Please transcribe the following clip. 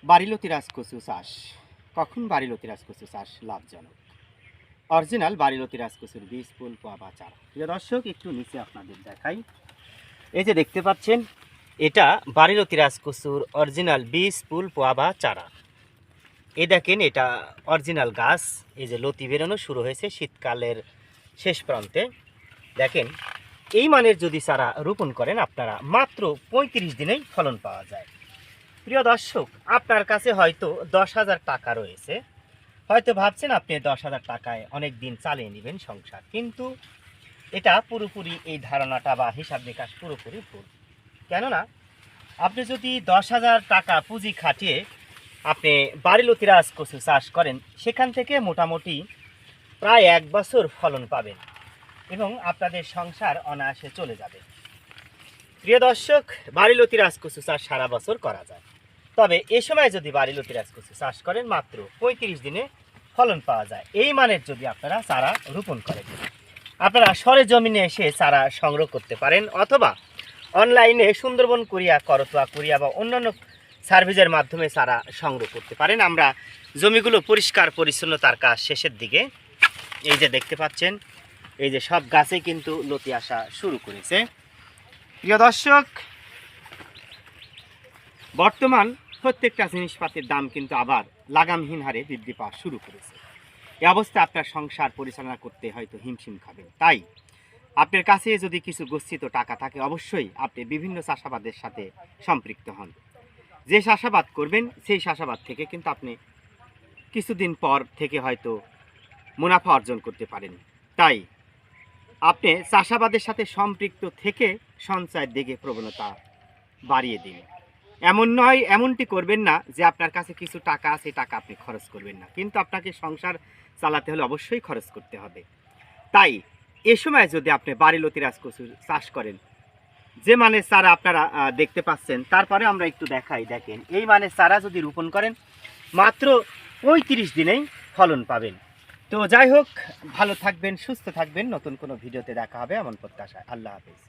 বাড়িলতি রাজকচু চাষ। কখন বাড়িলতি রাজকচু চাষ লাভজনক? অরিজিনাল বাড়িলতি রাজকচুর বীজ, ফুল, পোয়া বা চারা। প্রিয় দর্শক, একটু নিচে আপনাদের দেখাই। এই যে দেখতে পাচ্ছেন, এটা বাড়িলতি রাজকচুর অরিজিনাল বীজ, ফুল, পোয়া বা চারা। এই দেখেন, এটা অরিজিনাল গাছ। এই যে লতি বেরোনো শুরু হয়েছে শীতকালের শেষ প্রান্তে। দেখেন, এই মানের যদি চারা রোপণ করেন আপনারা, মাত্র ৩৫ দিনেই ফলন পাওয়া যায়। প্রিয় দর্শক, আপনার কাছে হয়তো ১০,০০০ টাকা রয়েছে, হয়তো ভাবছেন আপনি ১০,০০০ টাকায় অনেক দিন চালিয়ে নেবেন সংসার, কিন্তু এটা পুরোপুরি, এই ধারণাটা বা হিসাব নিকাশ পুরোপুরি ভুল। কেননা আপনি যদি ১০,০০০ টাকা পুঁজি খাটিয়ে আপনি বাড়িলতি রাজকচু চাষ করেন, সেখান থেকে মোটামুটি প্রায় ১ বছর ফলন পাবেন এবং আপনাদের সংসার অনায়াসে চলে যাবে। প্রিয় দর্শক, বাড়িলতি রাজকচু চাষ সারা বছর করা যায়, তবে এ সময় যদি বাড়িলতি রাজকচু চাষ করেন, মাত্র ৩৫ দিনে ফলন পাওয়া যায়। এই মানের যদি আপনারা চারা রোপণ করেন, আপনারা সরেজমিনে এসে চারা সংগ্রহ করতে পারেন, অথবা অনলাইনে সুন্দরবন কুরিয়া, করতোয়া কুরিয়া বা অন্যান্য সার্ভিসের মাধ্যমে চারা সংগ্রহ করতে পারেন। আমরা জমিগুলো পরিষ্কার পরিচ্ছন্নতার কাজ শেষের দিকে। এই যে দেখতে পাচ্ছেন, এই যে সব গাছে কিন্তু লতি আসা শুরু করেছে। প্রিয় দর্শক, বর্তমান প্রত্যেকটা জিনিসপাতির দাম কিন্তু আবার লাগামহীন হারে বৃদ্ধি পাওয়া শুরু করেছে। এই অবস্থায় আপনার সংসার পরিচালনা করতে হয়তো হিমশিম খাবেন। তাই আপনার কাছে যদি কিছু গচ্ছিত টাকা থাকে, অবশ্যই আপনি বিভিন্ন চাষাবাদের সাথে সম্পৃক্ত হন। যে চাষাবাদ করবেন, সেই চাষাবাদ থেকে কিন্তু আপনি কিছুদিন পর থেকে হয়তো মুনাফা অর্জন করতে পারেন। তাই আপনি চাষাবাদের সাথে সম্পৃক্ত থেকে সঞ্চয়ের দিকে প্রবণতা বাড়িয়ে দিন। এমন নয়, এমনটি করবেন না যে আপনার কাছে কিছু টাকা আছে, টাকা আপনি খরচ করবেন না, কিন্তু আপনাকে সংসার চালাতে হলে অবশ্যই খরচ করতে হবে। তাই এ সময় যদি আপনি বাড়িলতি রাজকচু চাষ করেন, যে মানের চারা আপনারা দেখতে পাচ্ছেন, তারপরে আমরা একটু দেখাই। দেখেন, এই মানের চারা যদি রোপণ করেন, মাত্র ৩৫ দিনেই ফলন পাবেন। তো যাই হোক, ভালো থাকবেন, সুস্থ থাকবেন। নতুন কোনো ভিডিওতে দেখা হবে এমন প্রত্যাশায়। আল্লাহ হাফেজ।